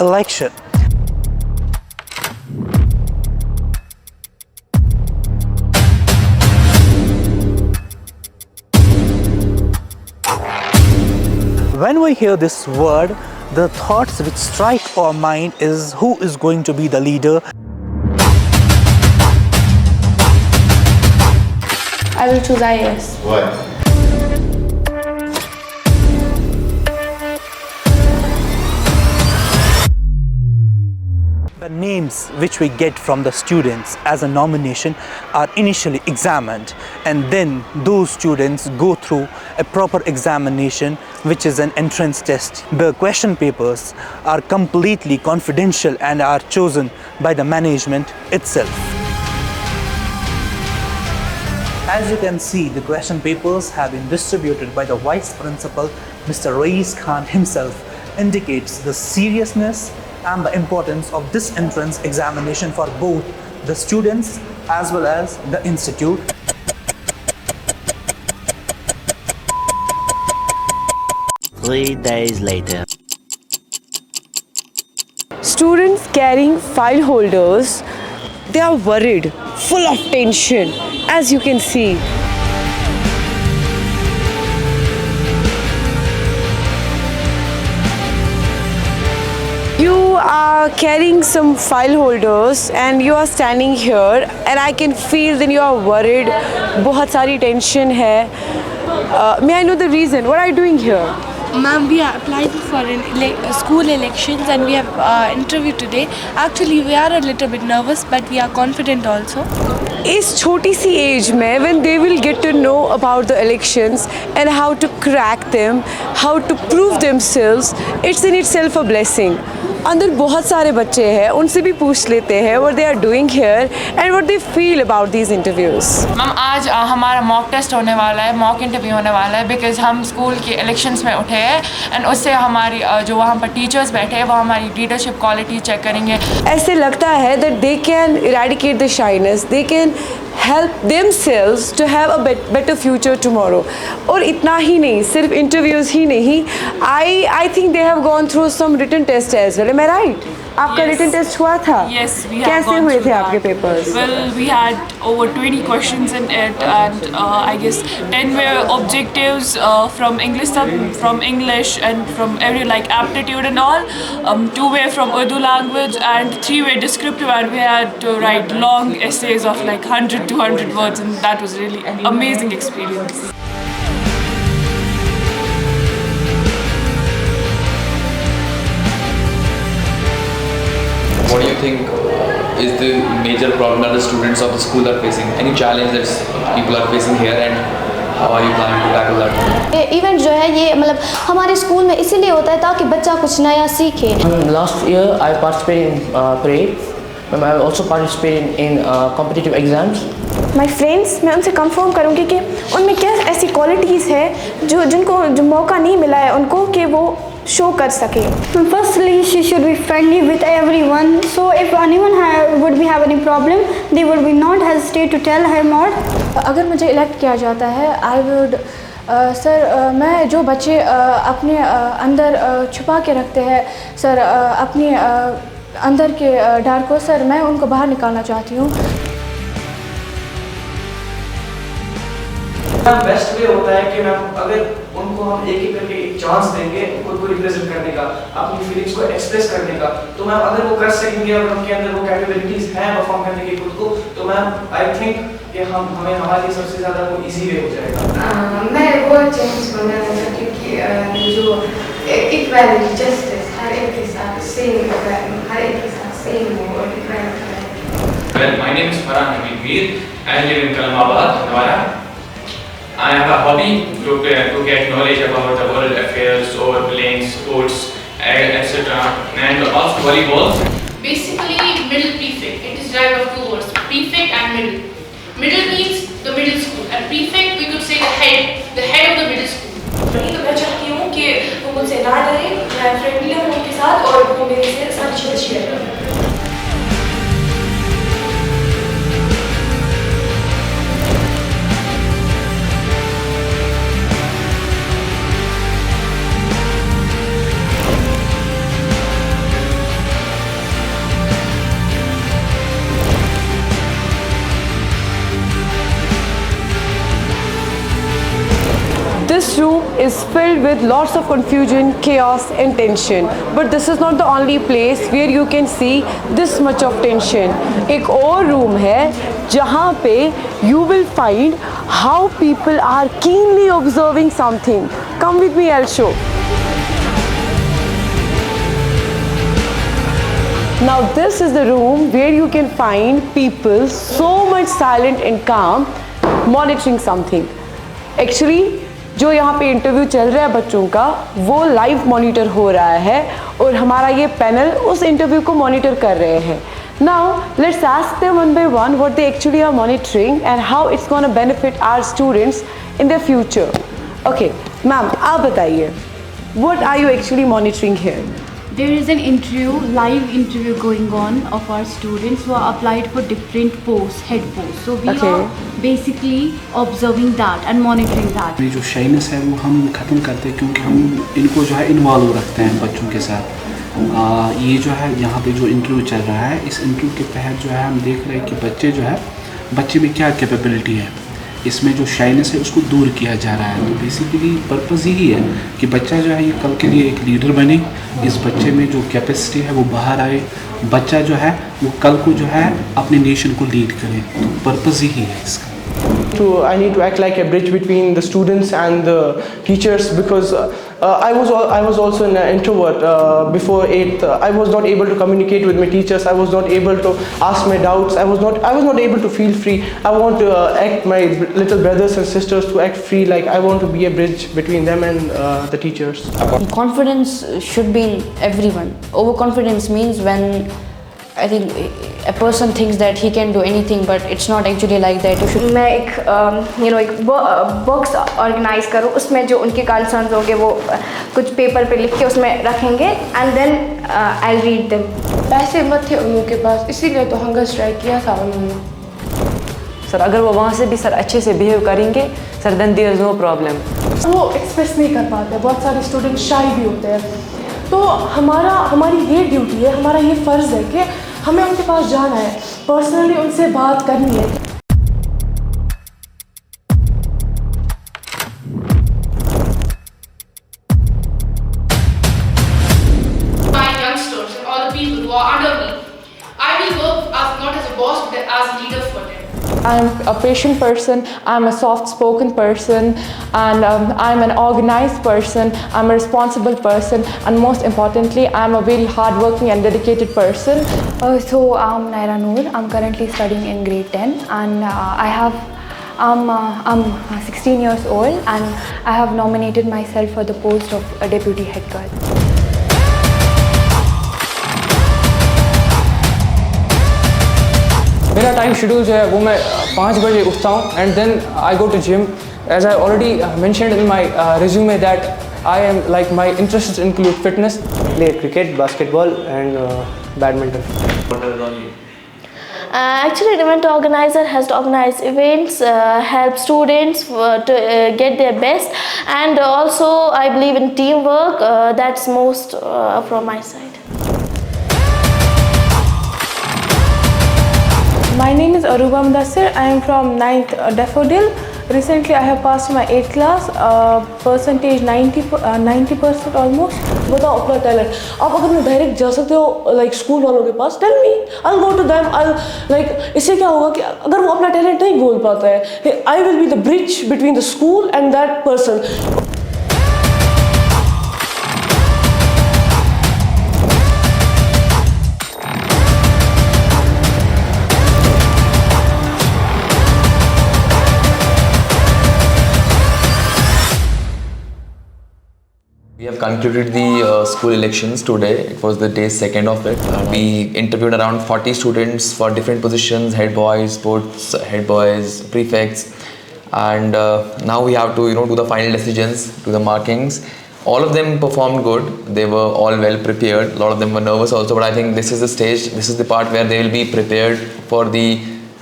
election. When we hear this word, the thoughts which strike our mind is who is going to be the leader. I will choose IAS. Why? The names which we get from the students as a nomination are initially examined, and then those students go through a proper examination, which is an entrance test. The question papers are completely confidential and are chosen by the management itself. As you can see, the question papers have been distributed by the Vice Principal, Mr. Rais Khan himself, indicates the seriousness and the importance of this entrance examination for both the students as well as the institute. Three days later. Students carrying file holders, they are worried, full of tension, as you can see. You are carrying some file holders and you are standing here, and I can feel that you are worried. बहुत सारी tension है. May I know the reason? What are you doing here? Ma'am, we are applying for school elections and we have interview today. Actually, we are a little bit nervous, but we are confident also. इस छोटी सी as में when they will get to know about the elections and how to crack them, how to prove themselves, it's in itself a blessing. अंदर बहुत सारे बच्चे हैं, उनसे भी पूछ लेते हैं what they are doing here and what they feel about these interviews. Ma'am, आज हमारा मॉक टेस्ट होने वाला है, मॉक इंटरव्यू होने वाला है, बिकॉज हम स्कूल के इलेक्शंस में उठे हैं एंड उससे हमारी जो वहाँ पर टीचर्स बैठे हैं वो हमारी लीडरशिप क्वालिटी चेक करेंगे. ऐसे लगता है that they can eradicate the shyness, they can help themselves to have a better future tomorrow. और इतना ही नहीं, सिर्फ interviews ही नहीं, I think they have gone through some written tests as well. Am I right? आपका Yes. written test हुआ था? Yes, we have कैसे gone हुए through थे that. आपके papers? Well, we had over 20 questions in it, and I guess 10 were objectives from English and from every like aptitude and all. 2 were from Urdu language and 3 were descriptive, and we had to write long essays of like 100-200 words, and that was really an amazing experience. What do you think is the major problem that the students of the school are facing? Any challenge that people are facing here, and how are you planning to tackle that? Event जो है ये मतलब हमारे school में इसीलिए होता है ताकि बच्चा कुछ नया सीखे. Last year I participated in parade. I also participated in competitive exams. My friends, मैं उनसे कंफर्म करूँगी कि उनमें क्या ऐसी क्वालिटीज़ है जो मौका नहीं मिला है उनको कि वो शो कर सके. Firstly, she should be friendly with everyone. So if anyone would have any problem, they would be not hesitate to tell her more. अगर मुझे इलेक्ट किया जाता है, I would सर मैं जो बच्चे अपने अंदर छुपा के रखते हैं सर, अपने अंदर के डर को सर, मैं उनको बाहर निकालना चाहती हूँ. बेस्ट वे होता है कि मैम अगर उनको हम एक एक करके एक चांस देंगे खुद को रिप्रेजेंट करने का, अपनी फीलिंग्स को एक्सप्रेस करने का, तो मैम अगर वो कर सकेंगे और उनके अंदर वो कैपेबिलिटीज हैं परफॉर्म करने की खुद को, तो मैम आई थिंक कि हमें हमारे लिए सबसे ज़्यादा वो इजी वे हो जाएगा. मैं वो चेंज करना चाहती हूँ कि जो इक्वालिटी जस्टिस हर एक के साथ सेम हो और equality. Well, my name is Farhan Hamid Mir. I live in Kalamabad, Nawara. I have a hobby to get knowledge about the world affairs, or playing sports, etc. and also volleyball. Basically, middle prefect. It is derived of 2 words, prefect and middle. Middle means the middle school, and prefect we could say the head of the middle school. तो मैं चाहती हूँ कि वो मुझसे ना डरे, मैं फ्रेंडली हूँ उनके साथ और वो मेरे से सारी चीज़ें शेयर करें. is filled with lots of confusion, chaos and tension. But this is not the only place where you can see this much of tension. एक और room है जहाँ पे you will find how people are keenly observing something. Come with me, I'll show. Now this is the room where you can find people so much silent and calm monitoring something. Actually जो यहाँ पे interview चल रहा है बच्चों का वो live monitor हो रहा है और हमारा ये पैनल उस इंटरव्यू को मॉनिटर कर रहे हैं. Now let's ask them one by one what they actually are monitoring and how it's going to benefit our students in their future. Okay, ma'am, आप बताइए, what are you actually monitoring here? There is an interview, live interview going on of our students who are applied for different posts, head posts. So we are basically observing that and monitoring that. ये जो shyness है वो हम ख़त्म करते हैं क्योंकि हम इनको जो है इन्वॉल्व रखते हैं बच्चों के साथ. ये जो है यहाँ पे जो इंटरव्यू चल रहा है इस इंटरव्यू के तहत जो है हम देख रहे हैं कि बच्चे में क्या कैपेबिलिटी है. इसमें जो शाइनेस है उसको दूर किया जा रहा है. तो बेसिकली पर्पज़ यही है कि बच्चा जो है ये कल के लिए एक लीडर बने. इस बच्चे में जो कैपेसिटी है वो बाहर आए. बच्चा जो है वो कल को जो है अपने नेशन को लीड करे. तो पर्पज़ यही है इसका. I need to act like a bridge between the students and the teachers because I was also an introvert before 8th. I was not able to communicate with my teachers. I was not able to ask my doubts. I was not able to feel free. I want to act my little brothers and sisters to act free. Like I want to be a bridge between them and the teachers. Confidence should be in everyone. Overconfidence means when I think a person thinks that he can do anything, but it's not actually like that. You should. मैं एक box organise करूँ उसमें जो उनके concerns होंगे वो कुछ paper पे लिख के उसमें रखेंगे and then I read them. पैसे मत थे उन लोगों के पास इसीलिए तो हंगर स्ट्राइक किया था उन्होंने. सर अगर वो वहाँ से भी सर अच्छे से बिहेव करेंगे sir then there is no problem. वो एक्सप्रेस नहीं कर पाते. बहुत सारे स्टूडेंट शाई भी होते हैं. तो हमारी ये ड्यूटी है, हमारा ये फ़र्ज़ है कि हमें उनके पास जाना है, पर्सनली उनसे बात करनी है. My youngsters and all the people who are under me, I will work not as a boss but as a leader for them. I'm a patient person, I'm a soft-spoken person, and I'm an organized person, I'm a responsible person, and most importantly, I'm a very hard-working and dedicated person. So I'm Naira Noor. I'm currently studying in grade 10, and I'm 16 years old, and I have nominated myself for the post of a deputy head girl. मेरा time schedule जो है वो मैं 5 बजे उठता हूँ and then I go to gym. As I already mentioned in my resume that I am like my interests include fitness. Play cricket, basketball and badminton. Actually, an event organizer has to organize events, help students to get their best, and also I believe in teamwork. That's most from my side. My name is Aruba Mudassir. I am from 9th Daffodil. Recently I have passed my 8th class. Percentage 90% almost. बताओ अपना talent. आप अगर मैं direct जा सकते हो like school वालों के पास, tell me, I go to them. I like इससे क्या होगा कि अगर वो अपना टैलेंट नहीं बोल पाता है, I will be the bridge between the school and that person. We have concluded the school elections today. It was the day 2nd of it. We interviewed around 40 students for different positions: head boys, sports head boys, prefects, and now we have to do the final decisions, do the markings. All of them performed good. They were all well prepared. A lot of them were nervous also, but I think this is the stage. This is the part where they will be prepared for the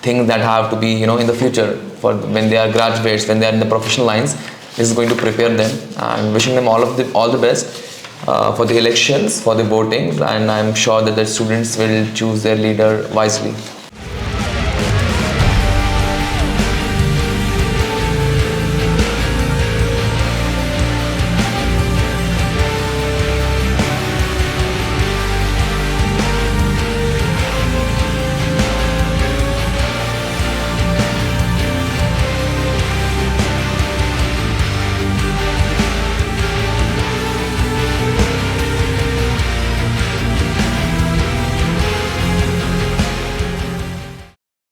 things that have to be in the future, for when they are graduates, when they are in the professional lines. This is going to prepare them, and wishing them all the best for the elections, for the voting, and I'm sure that the students will choose their leader wisely.